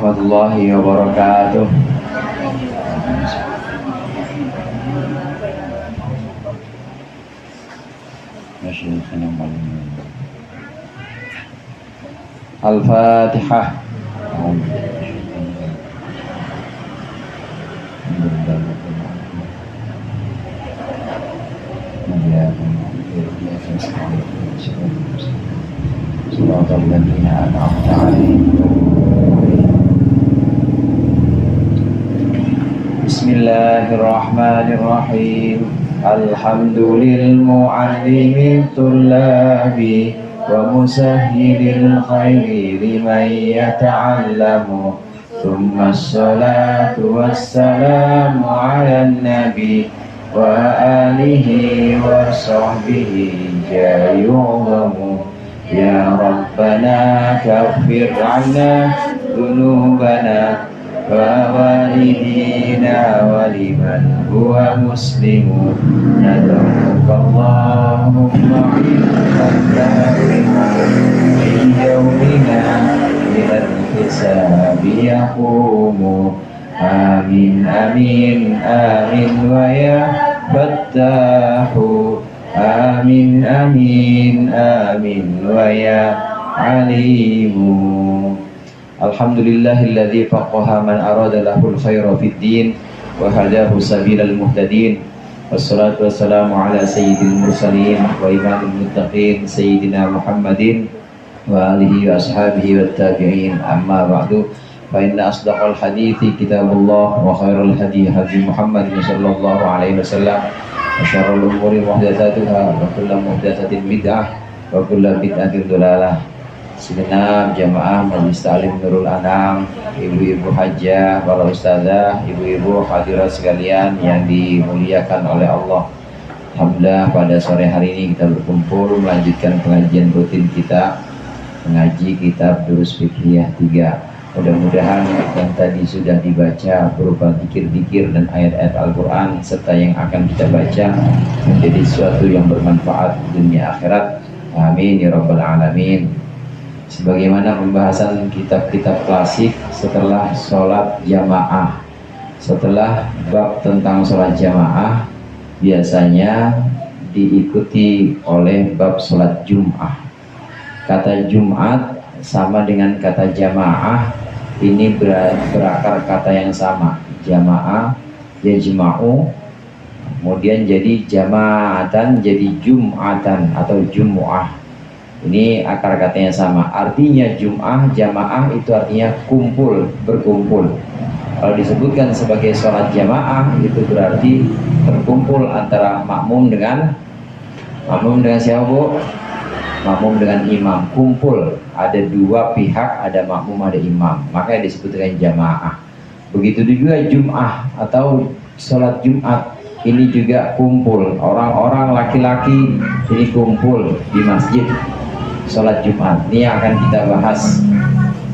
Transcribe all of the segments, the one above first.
warahmatullahi wabarakatuh. Al-Fatihah. Bismillahirrahmanirrahim. Alhamdulil mu'allimil tullabi wa musahhilil khairi liman yata'allamu. Thumma assalatu wassalamu ala nabi wa alihi wa sahbihi jayu'lamu. Ya Rabbana kaffir 'anna dhunubana wa walidina wa liman huwa muslimun. Nad'uka Allahumma min yawmina ilal hisabi yaqumu. Amin amin amin wa ya fattahu. Amin amin amin wa ya alimu. Alhamdulillahilladzi faqaha man arada lahul khaira fid din wa hadahu sabilal muhtadin. Wassalatu wassalamu ala sayyidil mursalin wa imamil muttaqin sayyidina Muhammadin wa alihi wa ashabihi wat tabi'in. Amma ba'du, fa inna asdaqal hadithi kitabullah wa khairal hadi hadi Muhammadin sallallahu alaihi wasallam wa syarrul umuri muhdatsatuha wa kullu muhdatsatin bid'ah wa kullu bid'atin dhalalah. Segenap jamaah Majelis Ta'lim Nurul Anam, ibu-ibu hajjah, para ustazah, ibu-ibu hadirat sekalian yang dimuliakan oleh Allah. Alhamdulillah pada sore hari ini kita berkumpul melanjutkan pengajian rutin kita, mengaji kitab Durus Fiqhiyah 3. Mudah-mudahan yang tadi sudah dibaca berupa zikir-zikir dan ayat-ayat Al-Quran serta yang akan kita baca menjadi sesuatu yang bermanfaat dunia akhirat. Amin ya rabbal alamin. Sebagaimana pembahasan kitab-kitab klasik setelah sholat jamaah, setelah bab tentang sholat jamaah biasanya diikuti oleh bab sholat Jum'ah. Kata Jum'at sama dengan kata jamaah, ini berakar kata yang sama. Jamaah, yajma'u, kemudian jadi jama'atan, jadi jum'atan atau jum'ah. Ini akar katanya sama. Artinya Jum'ah, jamaah itu artinya kumpul, berkumpul. Kalau disebutkan sebagai sholat jamaah itu berarti terkumpul antara makmum dengan siapa, Bu? Makmum dengan imam, kumpul. Ada dua pihak, ada makmum, ada imam. Makanya disebut dengan jamaah. Begitu juga Jum'ah atau sholat Jum'at. Ini juga kumpul. Orang-orang laki-laki ini kumpul di masjid sholat Jumat. Ini yang akan kita bahas,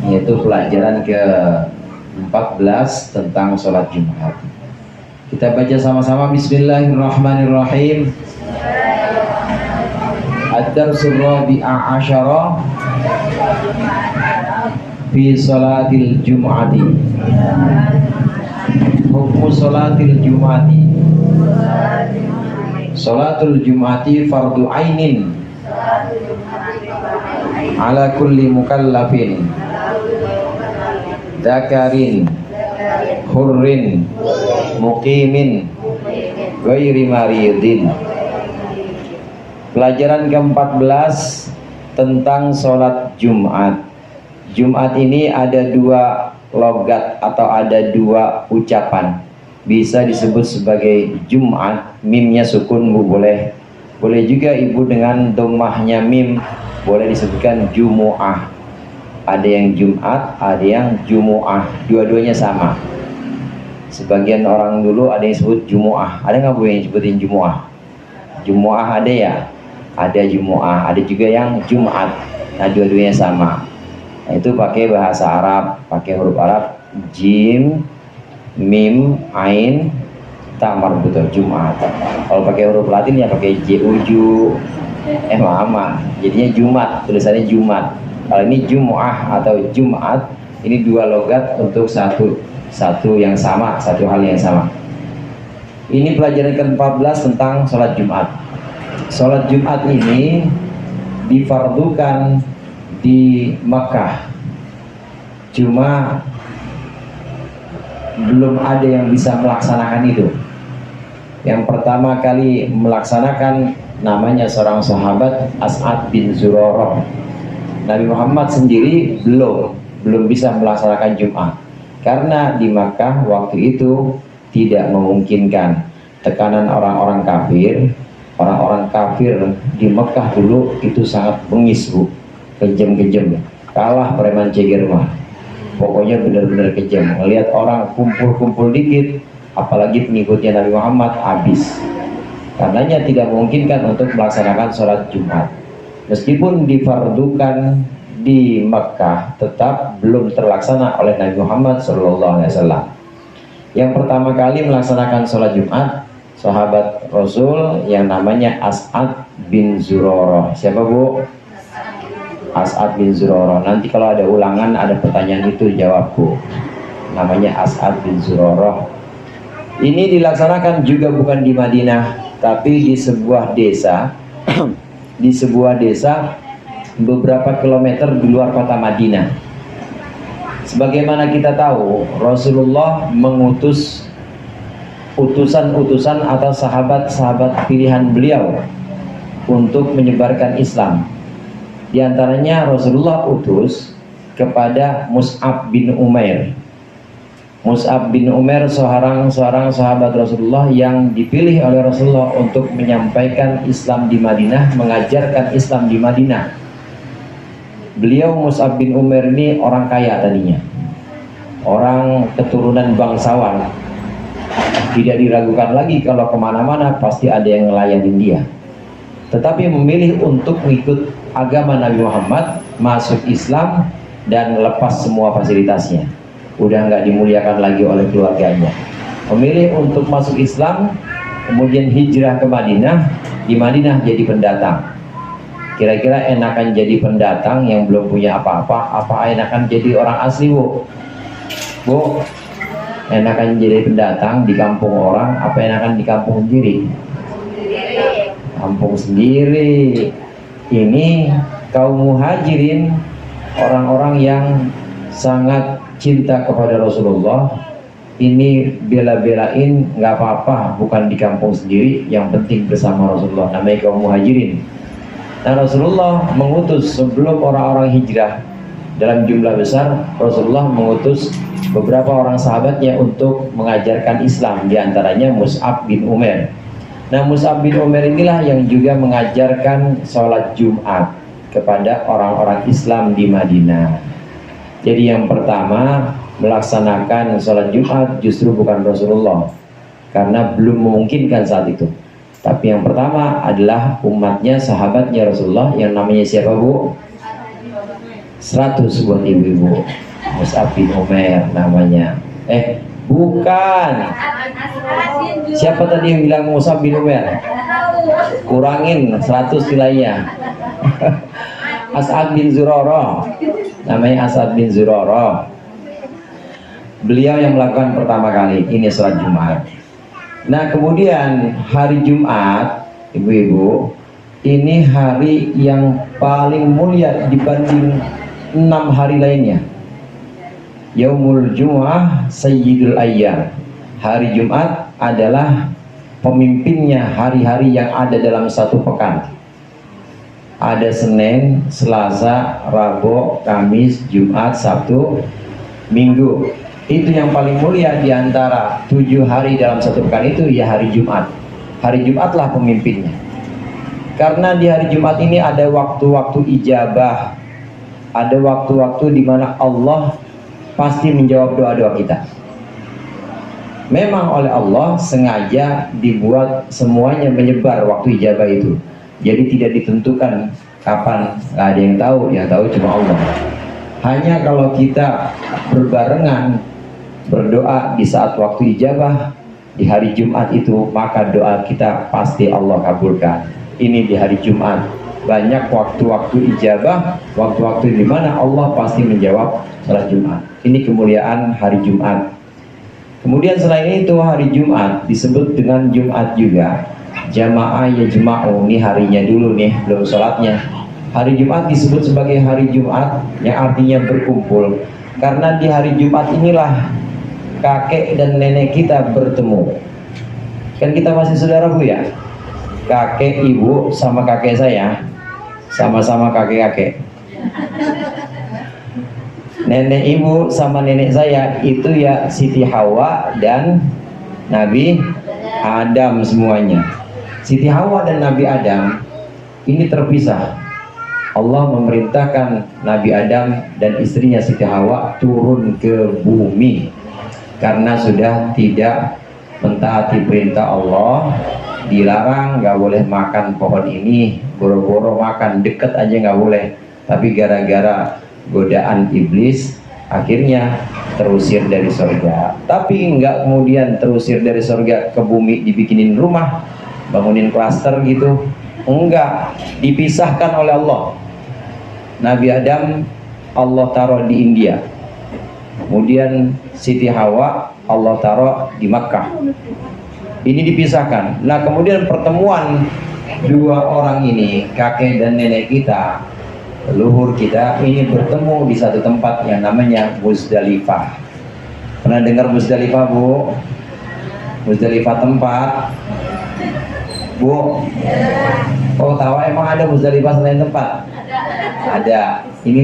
yaitu pelajaran ke-14 tentang sholat Jumat. Kita baca sama-sama. Bismillahirrahmanirrahim. Ad-darsul rabi'a asyara fi sholatil Jum'ati. Hukum sholatil Jum'ati. Sholatul Jum'ati fardu ainin ala kulli mukallafin dzakarin hurrin muqimin ghairi maridin. Pelajaran ke-14 tentang sholat Jumat. Jumat ini ada dua logat atau ada dua ucapan. Bisa disebut sebagai Jumat, mimnya sukun, boleh juga ibu dengan dhammahnya mim, boleh disebutkan Jumu'ah. Ada yang Jumat, ada yang Jumu'ah, dua-duanya sama. Sebagian orang dulu ada yang sebut Jumu'ah. Ada nggak Bu yang sebutin Jumu'ah? Jumu'ah ada ya? Ada Jumu'ah, ada juga yang Jumat. Nah dua-duanya sama. Nah, itu pakai bahasa Arab, pakai huruf Arab, jim, mim, ain, ta marbutoh, Jumat. Kalau pakai huruf Latin ya pakai juju, mama, jadinya Jumat, tulisannya Jumat. Kalau ini Jumu'ah atau Jumat, Ini dua logat untuk satu yang sama, satu hal yang sama. Ini pelajaran ke-14 tentang sholat Jumat. Sholat Jumat ini difardukan di Makkah, cuma belum ada yang bisa melaksanakan itu. Yang pertama kali melaksanakan namanya seorang sahabat, As'ad bin Zurarah. Nabi Muhammad sendiri belum bisa melaksanakan Jumat karena di Makkah waktu itu tidak memungkinkan. Tekanan orang-orang kafir di Mekah dulu itu sangat bengis, Bu, kejam-kejam, kalah preman ceger mah. Pokoknya benar-benar kejam. Melihat orang kumpul-kumpul dikit, apalagi pengikutnya Nabi Muhammad, habis. Karenanya tidak memungkinkan untuk melaksanakan sholat Jumat. Meskipun difardukan di Mekah, tetap belum terlaksana oleh Nabi Muhammad SAW. Yang pertama kali melaksanakan sholat Jumat, sahabat Rasul yang namanya As'ad bin Zurarah. Siapa, Bu? As'ad bin Zurarah. Nanti kalau ada ulangan, ada pertanyaan itu jawab, Bu. Namanya As'ad bin Zurarah. Ini dilaksanakan juga bukan di Madinah, tapi di sebuah desa di sebuah desa beberapa kilometer di luar kota Madinah. Sebagaimana kita tahu, Rasulullah mengutus utusan-utusan atau sahabat-sahabat pilihan beliau untuk menyebarkan Islam. Di antaranya Rasulullah utus kepada Mus'ab bin Umair. Mus'ab bin Umair seorang sahabat Rasulullah yang dipilih oleh Rasulullah untuk menyampaikan Islam di Madinah, mengajarkan Islam di Madinah. Beliau Mus'ab bin Umair ini orang kaya tadinya, orang keturunan bangsawan. Tidak diragukan lagi kalau kemana-mana pasti ada yang ngelayanin dia. Tetapi memilih untuk mengikut agama Nabi Muhammad, masuk Islam dan lepas semua fasilitasnya. Udah nggak dimuliakan lagi oleh keluarganya. Memilih untuk masuk Islam, kemudian hijrah ke Madinah. Di Madinah jadi pendatang. Kira-kira enakan jadi pendatang yang belum punya apa-apa, apa enakan jadi orang asli, Bu? Bu, enakan jadi pendatang di kampung orang, apa enakan di kampung sendiri? Kampung sendiri. Ini kaum muhajirin, orang-orang yang sangat cinta kepada Rasulullah, ini bela-belain nggak apa-apa, bukan di kampung sendiri, yang penting bersama Rasulullah. Namanya kaum muhajirin. Nah, Rasulullah mengutus sebelum orang-orang hijrah dalam jumlah besar, Rasulullah mengutus beberapa orang sahabatnya untuk mengajarkan Islam, diantaranya Mus'ab bin Umair. Nah, Mus'ab bin Umair inilah yang juga mengajarkan sholat Jumat kepada orang-orang Islam di Madinah. Jadi yang pertama melaksanakan sholat Jumat justru bukan Rasulullah, karena belum memungkinkan saat itu. Tapi yang pertama adalah umatnya, sahabatnya Rasulullah yang namanya siapa, Bu? 100 buat ibu-ibu. Mus'ab bin Umair namanya. Bukan. Siapa tadi yang bilang Mus'ab bin Umair? Kurangin 100 nilainya. As'ad bin Zurarah. Namanya As'ad bin Zurarah. Beliau yang melakukan pertama kali ini sholat Jumat. Nah, kemudian hari Jumat, ibu-ibu, ini hari yang paling mulia dibanding 6 hari lainnya. Yaumul Jumu'ah Sayyidul Ayyam. Hari Jumat adalah pemimpinnya hari-hari yang ada dalam satu pekan. Ada Senin, Selasa, Rabu, Kamis, Jumat, Sabtu, Minggu. Itu yang paling mulia di antara 7 hari dalam satu pekan itu, ya hari Jumat. Hari Jumatlah pemimpinnya. Karena di hari Jumat ini ada waktu-waktu ijabah, ada waktu-waktu di mana Allah pasti menjawab doa-doa kita. Memang oleh Allah sengaja dibuat semuanya menyebar waktu ijabah itu. Jadi tidak ditentukan kapan, nggak ada yang tahu cuma Allah. Hanya kalau kita berbarengan berdoa di saat waktu ijabah di hari Jumat itu, maka doa kita pasti Allah kabulkan. Ini di hari Jumat. banyak waktu-waktu ijabah, waktu-waktu di mana Allah pasti menjawab salat Jumat. Ini kemuliaan hari Jumat. Kemudian selain itu hari Jumat disebut dengan Jumat juga. Jamaah yajma'u, ini harinya dulu nih, belum sholatnya. Hari Jumat disebut sebagai hari Jumat yang artinya berkumpul, karena di hari Jumat inilah kakek dan nenek kita bertemu. Kan kita masih saudara Bu ya, kakek ibu sama kakek saya sama-sama kakek-kakek. Nenek ibu sama nenek saya itu ya Siti Hawa dan Nabi Adam semuanya. Siti Hawa dan Nabi Adam ini terpisah. Allah memerintahkan Nabi Adam dan istrinya Siti Hawa turun ke bumi karena sudah tidak mentaati perintah Allah, dilarang nggak boleh makan pohon ini, boro-boro makan deket aja nggak boleh. Tapi gara-gara godaan iblis akhirnya terusir dari surga. Tapi nggak kemudian terusir dari surga ke bumi dibikinin rumah, bangunin klaster gitu, enggak, dipisahkan oleh Allah. Nabi Adam Allah taruh di India, kemudian Siti Hawa Allah taruh di Makkah. Ini dipisahkan. Nah kemudian pertemuan dua orang ini, kakek dan nenek kita, leluhur kita, ini bertemu di satu tempat yang namanya Muzdalifah. Pernah dengar Muzdalifah Bu? Muzdalifah tempat Bu? Oh tahu, emang ada Muzdalifah selain tempat? Ada. Ini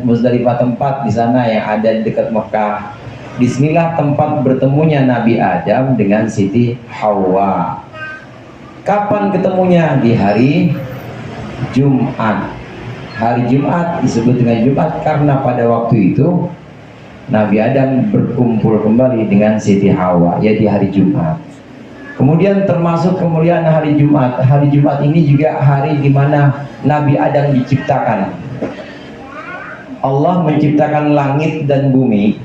Muzdalifah tempat di sana yang ada di dekat Mekah. Disinilah tempat bertemunya Nabi Adam dengan Siti Hawa. Kapan ketemunya? Di hari Jumat. Hari Jumat disebut dengan Jumat karena pada waktu itu Nabi Adam berkumpul kembali dengan Siti Hawa, ya di hari Jumat. Kemudian termasuk kemuliaan hari Jumat. Hari Jumat ini juga hari di mana Nabi Adam diciptakan. Allah menciptakan langit dan bumi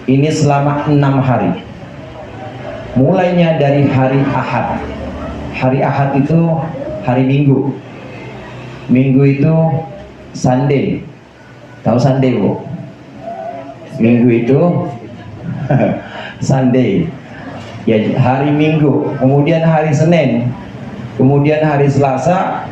ini selama 6 hari. Mulainya dari hari Ahad. Hari Ahad itu hari Minggu. Minggu itu Sunday. Tahu Sunday Bu? Minggu itu Sunday. Ya hari Minggu. Kemudian hari Senin. Kemudian hari Selasa,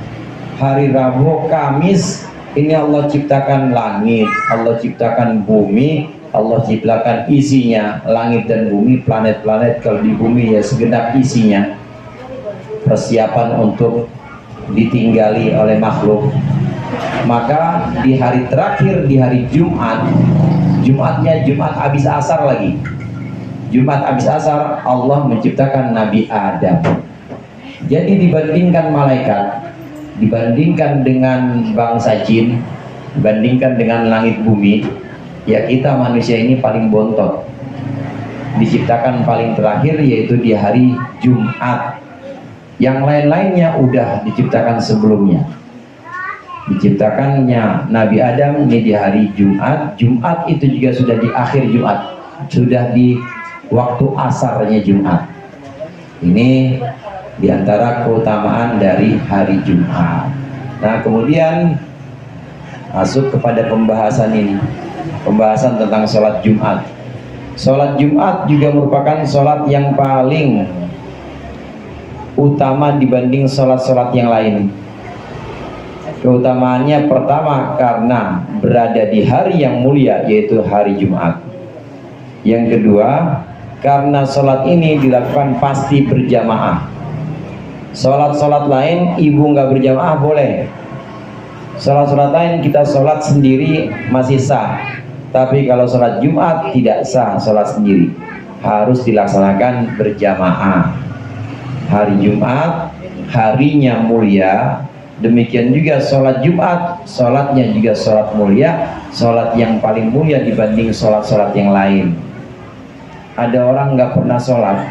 hari Rabu, Kamis. Ini Allah ciptakan langit, Allah ciptakan bumi, Allah ciptakan isinya, langit dan bumi, planet-planet. Kalau di bumi ya segenap isinya, persiapan untuk ditinggali oleh makhluk. Maka di hari terakhir, di hari Jumat, Jumatnya Jumat habis asar lagi, Jumat habis asar, Allah menciptakan Nabi Adam. Jadi dibandingkan malaikat, dibandingkan dengan bangsa jin, dibandingkan dengan langit bumi, ya kita manusia ini paling bontot. Diciptakan paling terakhir yaitu di hari Jumat. Yang lain-lainnya udah diciptakan sebelumnya. Diciptakannya Nabi Adam ini di hari Jumat. Jumat itu juga sudah di akhir Jumat, sudah di waktu asarnya Jumat. Ini diantara keutamaan dari hari Jumat. Nah kemudian masuk kepada pembahasan ini, pembahasan tentang sholat Jumat. Sholat Jumat juga merupakan sholat yang paling utama dibanding sholat-sholat yang lain. Keutamaannya pertama karena berada di hari yang mulia yaitu hari Jumat. Yang kedua karena sholat ini dilakukan pasti berjamaah. Sholat-sholat lain ibu nggak berjamaah boleh. Sholat-sholat lain kita sholat sendiri masih sah. Tapi kalau sholat Jumat tidak sah sholat sendiri, harus dilaksanakan berjamaah. Hari Jumat harinya mulia. Demikian juga sholat Jumat, sholatnya juga sholat mulia, sholat yang paling mulia dibanding sholat-sholat yang lain. Ada orang nggak pernah sholat,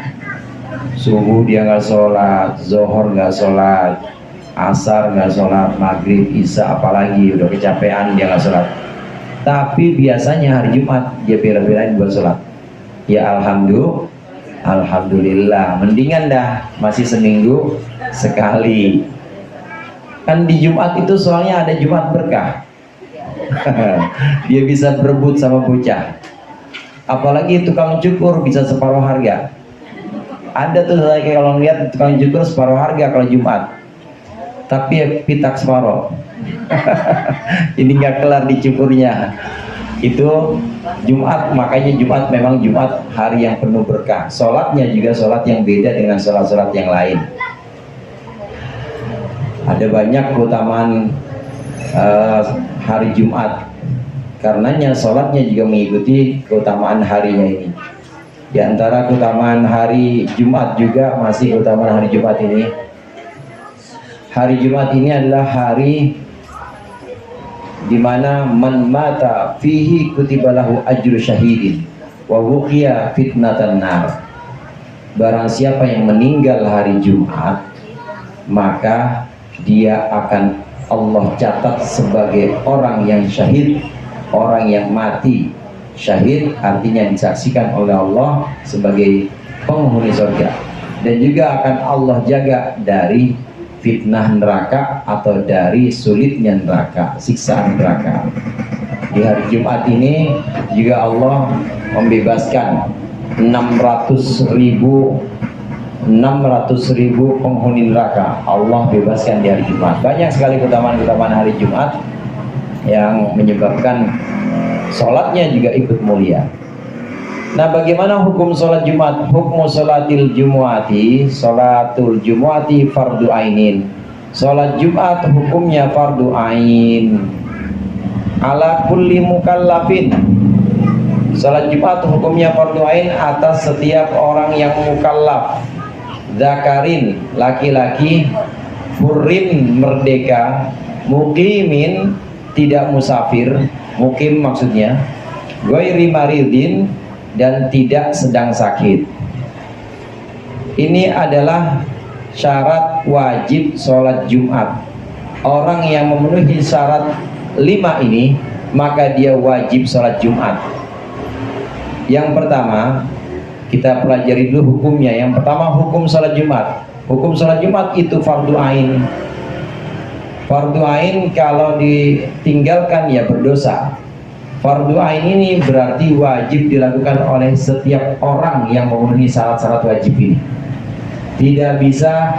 subuh dia nggak sholat, zohor nggak sholat, asar nggak sholat, maghrib, isya apalagi udah kecapean dia nggak sholat. Tapi biasanya hari Jumat dia bela-belain buat sholat. Ya alhamdulillah, mendingan dah masih seminggu sekali. Kan di Jumat itu soalnya ada Jumat berkah. Dia bisa berebut sama bocah. Apalagi tukang cukur bisa separuh harga. Ada tuh saya kalau lihat tukang cukur separuh harga kalau Jumat. Tapi ya pitak separuh. Ini nggak kelar dicukurnya. Itu Jumat, makanya Jumat memang Jumat hari yang penuh berkah. Sholatnya juga sholat yang beda dengan sholat-sholat yang lain. Ada banyak keutamaan hari Jumat. Karenanya sholatnya juga mengikuti keutamaan harinya ini. Di antara keutamaan hari Jumat juga masih keutamaan hari Jumat ini. Hari Jumat ini adalah hari di mana man mata fihi kutibalahu ajru syahidin wa wuqiya fitnatan nar. Barang siapa yang meninggal hari Jumat, maka dia akan Allah catat sebagai orang yang syahid, orang yang mati syahid, artinya disaksikan oleh Allah sebagai penghuni surga, dan juga akan Allah jaga dari fitnah neraka atau dari sulitnya neraka, siksaan neraka. Di hari Jumat ini juga Allah membebaskan 600.000 penghuni neraka. Allah bebaskan di hari Jumat. Banyak sekali keutamaan-keutamaan hari Jumat yang menyebabkan sholatnya juga ikut mulia. Nah, bagaimana hukum sholat Jumat? Hukum sholatil Jumu'ati, sholatul Jumu'ati fardu ainin. Sholat Jumat hukumnya fardu ain ala kulli mukallafin. Sholat Jumat hukumnya fardu ain atas setiap orang yang mukallaf, zakarin laki-laki, furin merdeka, muqimin tidak musafir, mukim maksudnya, ghairi maridin dan tidak sedang sakit. Ini adalah syarat wajib sholat Jumat. Orang yang memenuhi syarat 5 ini, maka dia wajib sholat Jumat. Yang pertama, kita pelajari dulu hukumnya. Yang pertama, hukum sholat Jumat. Hukum sholat Jumat itu fardu ain. Fardu ain kalau ditinggalkan ya berdosa. Fardu ain ini berarti wajib dilakukan oleh setiap orang yang memenuhi syarat-syarat wajib ini. Tidak bisa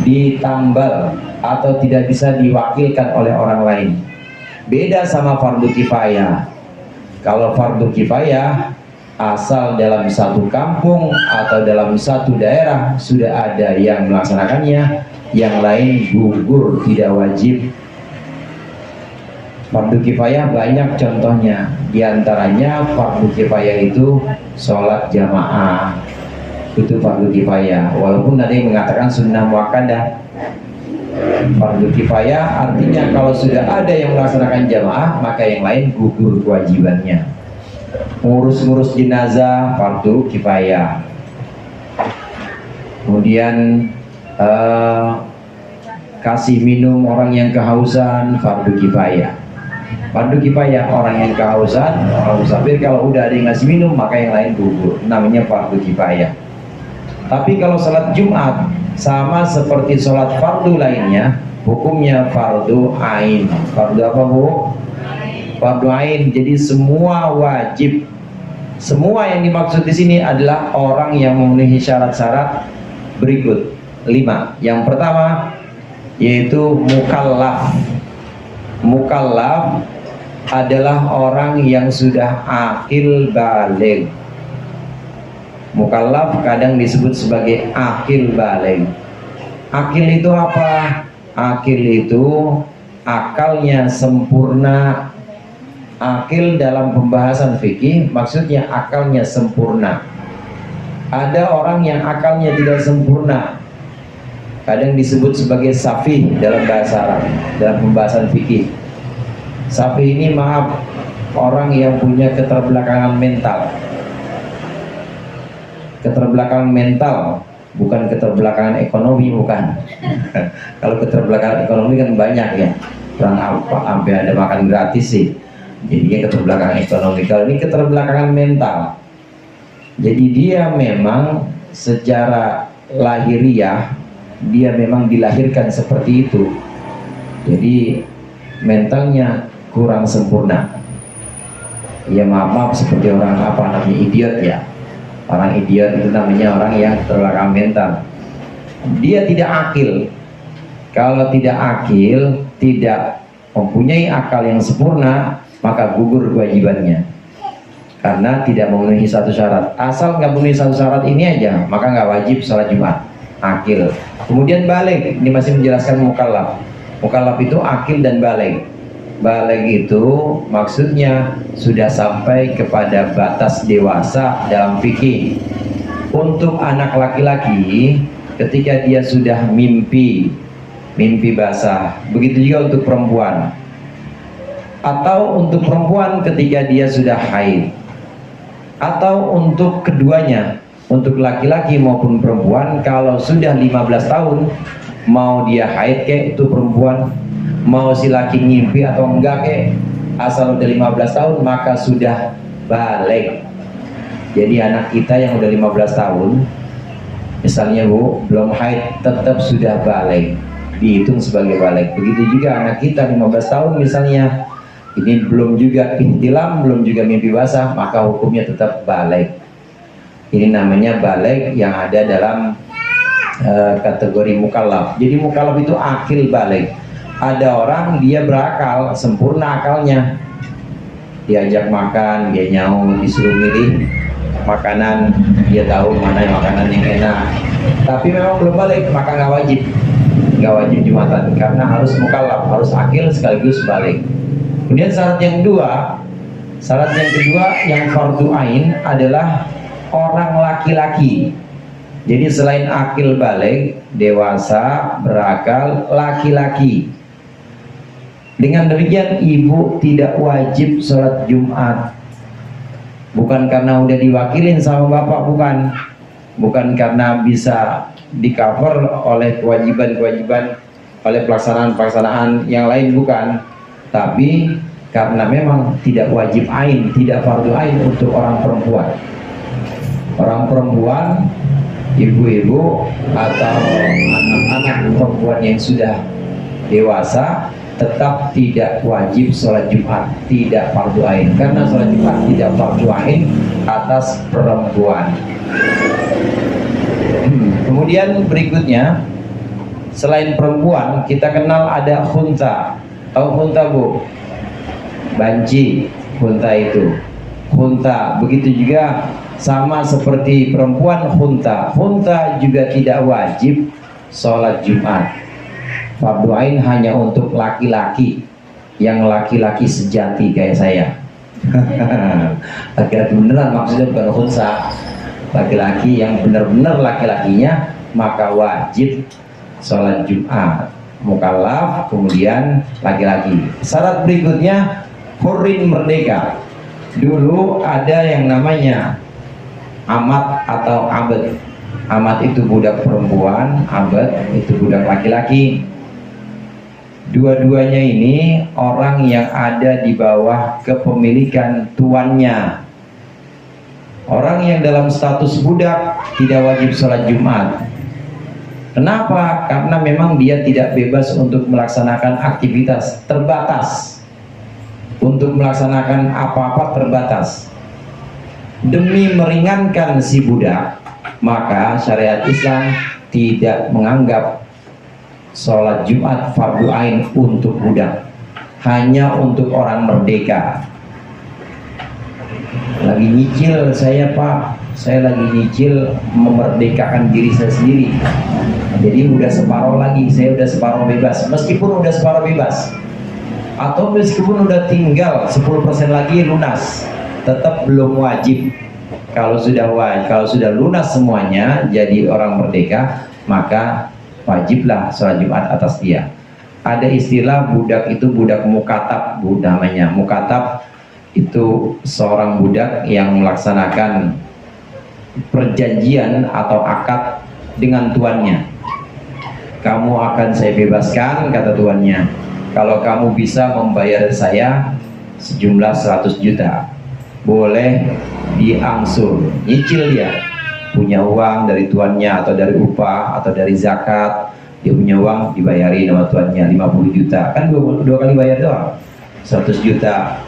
ditambal atau tidak bisa diwakilkan oleh orang lain. Beda sama fardu kifayah. Kalau fardu kifayah, asal dalam satu kampung atau dalam satu daerah sudah ada yang melaksanakannya, yang lain gugur, tidak wajib. Fardu kifayah banyak contohnya. Di antaranya fardu kifayah itu sholat jamaah. Itu fardu kifayah. Walaupun ada yang mengatakan sunnah muakkadah. Fardu kifayah artinya kalau sudah ada yang melaksanakan jamaah, maka yang lain gugur kewajibannya. Ngurus-ngurus jenazah fardu kifayah. Kemudian kasih minum orang yang kehausan fardu kifayah. Fardu kifayah orang yang kehausan, orang musafir, kalau udah ada yang ngasih minum maka yang lain gugur, namanya fardu kifayah. Tapi kalau sholat Jumat sama seperti sholat fardu lainnya, hukumnya fardu ain. Fardu apa, Bu? Fardu ain. Jadi semua wajib. Semua yang dimaksud di sini adalah orang yang memenuhi syarat-syarat berikut 5. Yang pertama yaitu mukallaf. Mukallaf adalah orang yang sudah akil baligh. Mukallaf kadang disebut sebagai akil baligh. Akil itu apa? Akil itu akalnya sempurna. Akil dalam pembahasan fikih maksudnya akalnya sempurna. Ada orang yang akalnya tidak sempurna, kadang disebut sebagai safih dalam bahasa Arab, dalam pembahasan fikih. Safih ini maaf, orang yang punya keterbelakangan mental. Keterbelakangan mental, bukan keterbelakangan ekonomi, bukan. Kalau keterbelakangan ekonomi kan banyak ya, orang apa sampai ada makan gratis sih. Jadinya keterbelakangan ekonomi. Kalau ini keterbelakangan mental. Jadi dia memang secara lahiriah dia memang dilahirkan seperti itu. Jadi mentalnya kurang sempurna. Ya maaf seperti orang apa namanya idiot ya. Orang idiot itu namanya orang yang terbelakang mental. Dia tidak akil. Kalau tidak akil, tidak mempunyai akal yang sempurna, maka gugur kewajibannya. Karena tidak memenuhi satu syarat. Asal nggak memenuhi satu syarat ini aja, maka nggak wajib sholat Jumat. Akil. Kemudian balik. Ini masih menjelaskan mukallaf. Mukallaf itu akil dan balik. Balik itu maksudnya sudah sampai kepada batas dewasa dalam fikih. Untuk anak laki-laki, ketika dia sudah mimpi basah, begitu juga untuk perempuan. Atau untuk perempuan ketika dia sudah haid, atau untuk keduanya, untuk laki-laki maupun perempuan, kalau sudah 15 tahun, mau dia haid kek itu perempuan, mau si laki ngimpi atau enggak kek, asal udah 15 tahun maka sudah balik. Jadi anak kita yang udah 15 tahun, misalnya Bu, belum haid, tetap sudah balik, dihitung sebagai balik. Begitu juga anak kita 15 tahun misalnya, ini belum juga ihtilam, belum juga mimpi basah, maka hukumnya tetap balik. Ini namanya balik yang ada dalam kategori mukallaf. Jadi mukallaf itu akil balik. Ada orang dia berakal, sempurna akalnya, diajak makan, dia nyaum, disuruh milih makanan, dia tahu mana makanan yang enak, tapi memang belum balik, maka nggak wajib Jumatan, karena harus mukallaf, harus akil sekaligus balik. Kemudian syarat yang kedua yang fardu ain adalah orang laki-laki. Jadi selain akil balik, dewasa, berakal, laki-laki. Dengan demikian ibu tidak wajib sholat Jumat. Bukan karena udah diwakilin sama bapak, bukan karena bisa di cover oleh kewajiban-kewajiban, oleh pelaksanaan yang lain, bukan. Tapi karena memang tidak wajib ain, tidak fardu ain untuk orang perempuan. Orang perempuan, ibu-ibu atau anak-anak perempuan yang sudah dewasa tetap tidak wajib sholat Jumat, tidak fardu ain, karena sholat Jumat tidak fardu ain atas perempuan. Kemudian berikutnya, selain perempuan kita kenal ada khunta. Tahu khunta Bu? Banci, khunta itu. Khunta, begitu juga sama seperti perempuan khunta. Khunta juga tidak wajib sholat Jumat. Fardu ain hanya untuk laki-laki, yang laki-laki sejati kayak saya. Laki-laki beneran, maksudnya bukan khunsa. Laki-laki yang benar-benar laki-lakinya, maka wajib sholat Jumat. Mukallaf, kemudian laki-laki. Syarat berikutnya hurrin, merdeka. Dulu ada yang namanya amat atau abad. Amat itu budak perempuan, abad itu budak laki-laki. Dua-duanya ini orang yang ada di bawah kepemilikan tuannya. Orang yang dalam status budak tidak wajib sholat Jumat. Kenapa? Karena memang dia tidak bebas untuk melaksanakan aktivitas, terbatas. Untuk melaksanakan apa-apa terbatas. Demi meringankan si budak, maka syariat Islam tidak menganggap sholat Jumat fardu ain untuk budak, hanya untuk orang merdeka. Lagi nyicil saya Pak, saya lagi nyicil memerdekakan diri saya sendiri. Jadi udah separuh lagi, saya udah separuh bebas. Meskipun udah separuh bebas, atau meskipun udah tinggal 10% lagi lunas, tetap belum wajib. Kalau sudah lunas semuanya jadi orang merdeka, maka wajiblah sholat Jumat atas dia. Ada istilah budak itu budak mukatab, namanya mukatab. Itu seorang budak yang melaksanakan perjanjian atau akad dengan tuannya. Kamu akan saya bebaskan, kata tuannya, kalau kamu bisa membayar saya sejumlah 100 juta. Boleh diangsur, nyicil dia, punya uang dari tuannya atau dari upah atau dari zakat, dia punya uang dibayari sama tuannya 50 juta, kan dua kali bayar doang, 100 juta,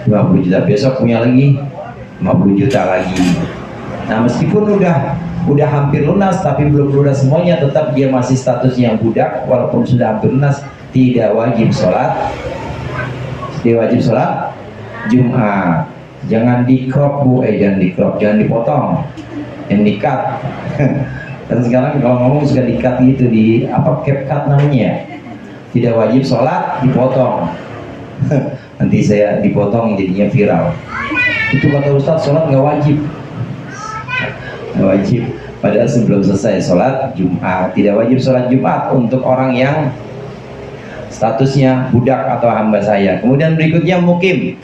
50 juta, besok punya lagi 50 juta lagi. Nah, meskipun udah hampir lunas tapi belum lunas semuanya, tetap dia masih statusnya budak. Walaupun sudah hampir lunas, tidak wajib sholat, tidak wajib sholat Jumat. Jangan di-crop bu, jangan di-crop, jangan dipotong, yang di-cut. Dan sekarang kalau ngomong suka di-cut gitu, di apa, CapCut namanya. Tidak wajib sholat dipotong. Nanti saya dipotong jadinya viral. Itu kata Ustadz, sholat nggak wajib. Nggak wajib. Padahal sebelum selesai sholat Jumat, tidak wajib sholat Jumat untuk orang yang statusnya budak atau hamba saya. Kemudian berikutnya mukim.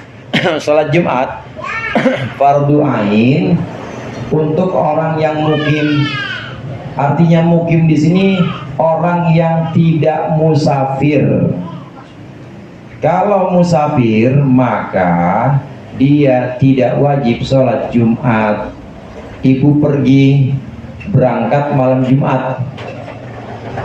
Sholat Jumat fardu ain untuk orang yang mukim. Artinya mukim di sini orang yang tidak musafir. Kalau musafir maka dia tidak wajib sholat Jumat. Ibu pergi berangkat malam Jumat,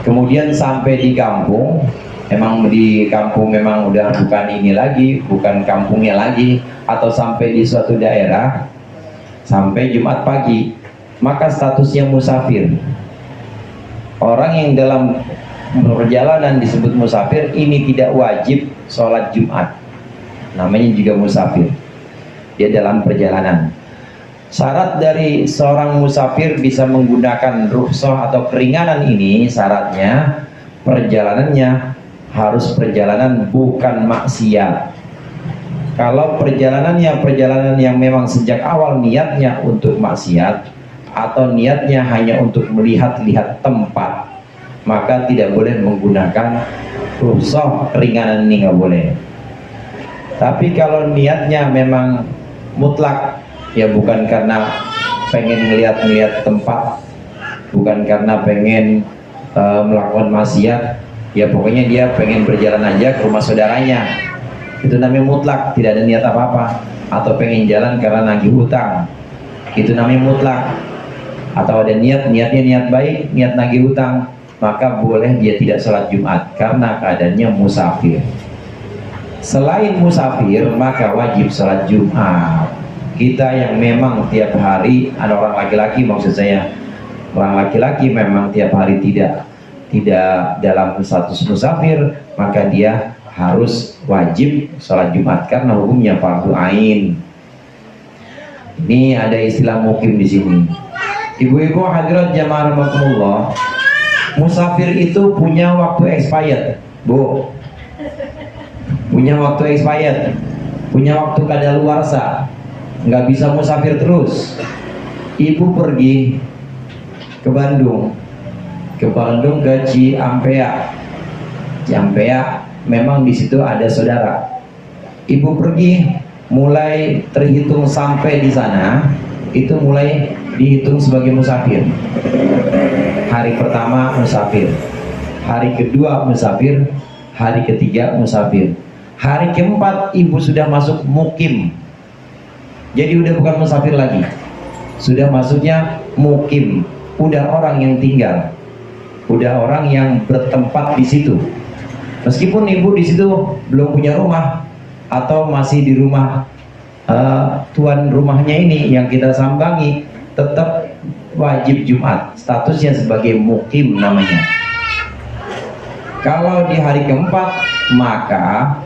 kemudian sampai di kampung, emang di kampung memang udah bukan ini lagi, bukan kampungnya lagi, atau sampai di suatu daerah sampai Jumat pagi, maka statusnya musafir. Orang yang dalam perjalanan disebut musafir, ini tidak wajib sholat Jumat, namanya juga musafir, dia dalam perjalanan. Syarat dari seorang musafir bisa menggunakan rukhsah atau keringanan ini, syaratnya perjalanannya harus perjalanan bukan maksiat. Kalau perjalanannya perjalanan yang memang sejak awal niatnya untuk maksiat atau niatnya hanya untuk melihat-lihat tempat, maka tidak boleh menggunakan rukhsah keringanan ini, nggak boleh. Tapi kalau niatnya memang mutlak, ya bukan karena pengen ngeliat-ngeliat tempat, bukan karena pengen melakukan maksiat, ya pokoknya dia pengen berjalan aja ke rumah saudaranya, itu namanya mutlak, tidak ada niat apa-apa. Atau pengen jalan karena nagih hutang, itu namanya mutlak. Atau ada niatnya niat baik, niat nagih hutang, maka boleh dia tidak sholat Jumat karena keadaannya musafir. Selain musafir maka wajib sholat Jumat. Kita yang memang tiap hari, ada orang laki-laki, maksud saya orang laki-laki memang tiap hari tidak dalam status musafir, maka dia harus wajib sholat Jumat karena hukumnya fardu ain. Ini ada istilah mukim di sini. Ibu-ibu hadirat jamaah rahimakumullah, musafir itu punya waktu expired, bu, punya waktu expired, punya waktu kadaluarsa. Nggak bisa musafir terus. Ibu pergi ke Bandung ke Ciampea. Ciampea memang di situ ada saudara. Ibu pergi, mulai terhitung sampai di sana itu mulai dihitung sebagai musafir. Hari pertama musafir, hari kedua musafir, hari ketiga musafir, hari keempat ibu sudah masuk mukim. Jadi udah bukan musafir lagi, sudah masuknya mukim, udah orang yang tinggal, udah orang yang bertempat di situ. Meskipun ibu di situ belum punya rumah atau masih di rumah tuan rumahnya ini yang kita sambangi, tetap wajib Jumat, statusnya sebagai mukim namanya. Kalau di hari keempat maka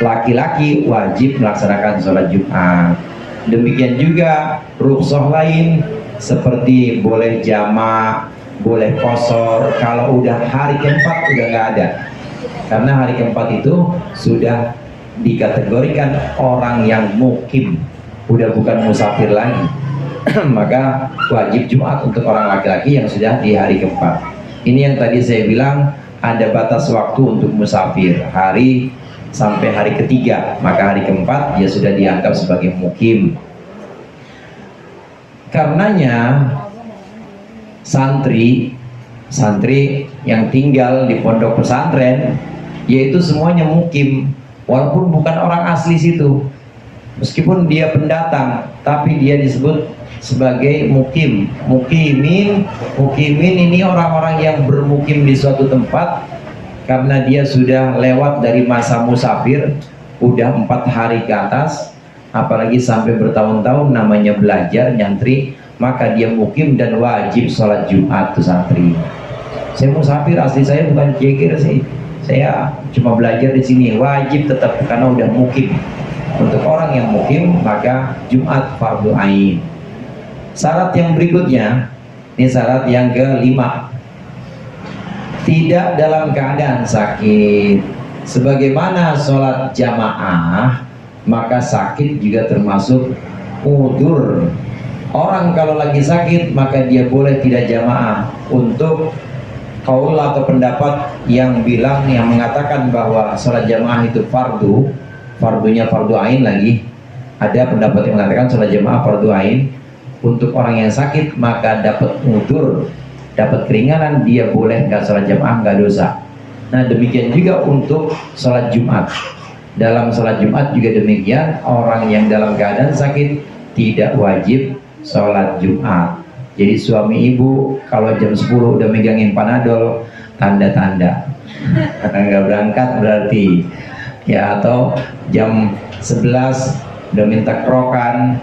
laki-laki wajib melaksanakan sholat Jumat. Demikian juga rukhsah lain seperti boleh jamak, boleh qashar. Kalau udah hari keempat udah nggak ada, karena hari keempat itu sudah dikategorikan orang yang mukim, udah bukan musafir lagi. Maka wajib Jumat untuk orang laki-laki yang sudah di hari keempat. Ini yang tadi saya bilang ada batas waktu untuk musafir, hari sampai hari ketiga, maka hari keempat dia sudah dianggap sebagai mukim. Karenanya santri yang tinggal di pondok pesantren, yaitu semuanya mukim, walaupun bukan orang asli situ, meskipun dia pendatang, tapi dia disebut sebagai mukimin ini orang-orang yang bermukim di suatu tempat karena dia sudah lewat dari masa musafir, udah 4 hari ke atas, apalagi sampai bertahun-tahun namanya belajar nyantri, maka dia mukim dan wajib sholat Jumat tuh santri. Saya musafir, asli saya bukan jekir sih, saya cuma belajar di sini, wajib tetap karena udah mukim. Untuk orang yang mukim maka Jumat fardu ain. Syarat yang berikutnya, ini syarat yang kelima, tidak dalam keadaan sakit. Sebagaimana sholat jamaah, maka sakit juga termasuk udzur. Orang kalau lagi sakit maka dia boleh tidak jamaah. Untuk kaul atau pendapat yang mengatakan bahwa sholat jamaah itu fardunya fardu ain lagi. Ada pendapat yang mengatakan sholat jamaah fardu ain. Untuk orang yang sakit maka dapat udzur, dapat keringanan, dia boleh nggak sholat jamaah, nggak dosa. Nah demikian juga untuk sholat Jumat. Dalam sholat Jumat juga demikian, orang yang dalam keadaan sakit tidak wajib sholat Jumat. Jadi suami ibu kalau jam 10 udah megangin panadol, tanda-tanda nggak berangkat berarti ya, atau jam 11 udah minta kerokan,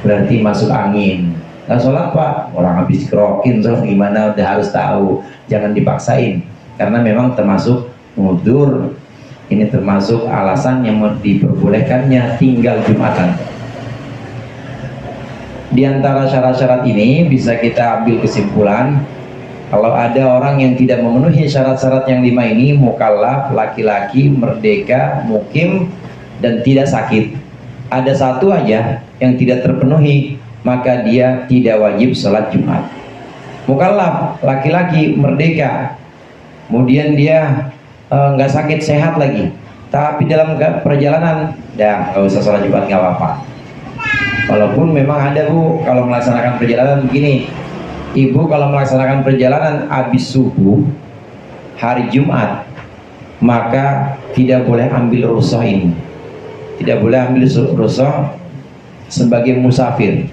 berarti masuk angin. Nggak sholat pak, orang habis kerokin, so gimana, udah harus tahu, jangan dipaksain karena memang termasuk udzur. Ini termasuk alasan yang diperbolehkannya tinggal Jumatan. Di antara syarat-syarat ini bisa kita ambil kesimpulan, kalau ada orang yang tidak memenuhi syarat-syarat yang 5 ini, mukallaf, laki-laki, merdeka, mukim, dan tidak sakit, ada satu aja yang tidak terpenuhi, maka dia tidak wajib sholat Jumat. Mukallaf, laki-laki, merdeka, kemudian dia nggak sakit, sehat lagi, tapi dalam perjalanan, dah nggak usah sholat Jumat, nggak apa-apa. Walaupun memang ada bu, kalau melaksanakan perjalanan begini, ibu kalau melaksanakan perjalanan habis subuh hari Jumat, maka tidak boleh ambil rukhsah ini, tidak boleh ambil rukhsah sebagai musafir.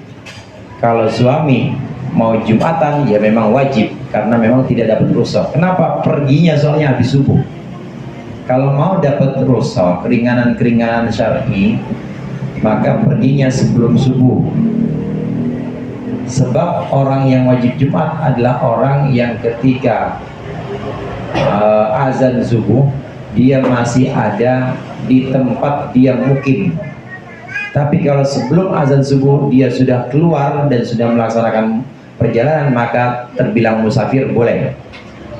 Kalau suami mau Jumatan ya memang wajib, karena memang tidak dapat rukhsah. Kenapa? Perginya soalnya habis subuh. Kalau mau dapat rukhsah, keringanan-keringanan syar'i, maka perginya sebelum subuh. Sebab orang yang wajib Jumat adalah orang yang ketika azan subuh dia masih ada di tempat dia mukim. Tapi kalau sebelum azan subuh dia sudah keluar dan sudah melaksanakan perjalanan, maka terbilang musafir, boleh.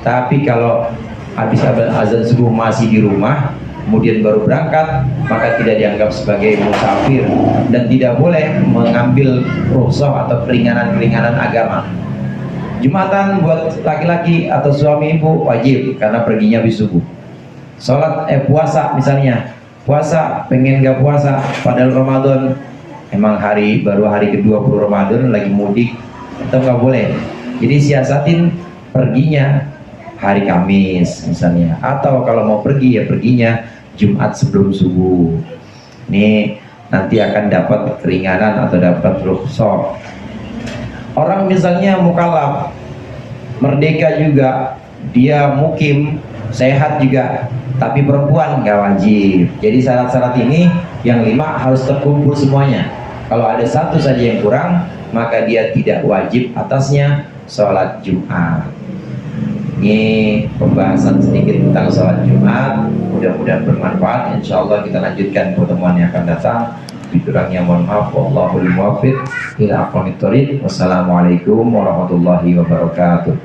Tapi kalau habis azan subuh masih di rumah, kemudian baru berangkat, maka tidak dianggap sebagai musafir dan tidak boleh mengambil rukhsah atau keringanan-keringanan agama. Jumatan buat laki-laki atau suami ibu wajib karena perginya habis subuh. Sholat puasa misalnya, puasa pengen gak puasa padahal Ramadan, emang baru hari ke-20 Ramadan lagi mudik, atau nggak boleh. Jadi siasatin perginya hari Kamis misalnya, atau kalau mau pergi ya perginya Jumat sebelum subuh. Ini nanti akan dapat keringanan atau dapat rukhsah. Orang misalnya mukallaf, merdeka juga, dia mukim, sehat juga, tapi perempuan nggak wajib. Jadi syarat-syarat ini yang 5 harus terkumpul semuanya. Kalau ada satu saja yang kurang, maka dia tidak wajib atasnya sholat Jumat. Ini pembahasan sedikit tentang sholat Jumat, mudah-mudahan bermanfaat. Insya Allah kita lanjutkan pertemuan yang akan datang. Kurangnya mohon maaf. Wallahul muwaffiq ila aqwamit thoriq. Wassalamualaikum warahmatullahi wabarakatuh.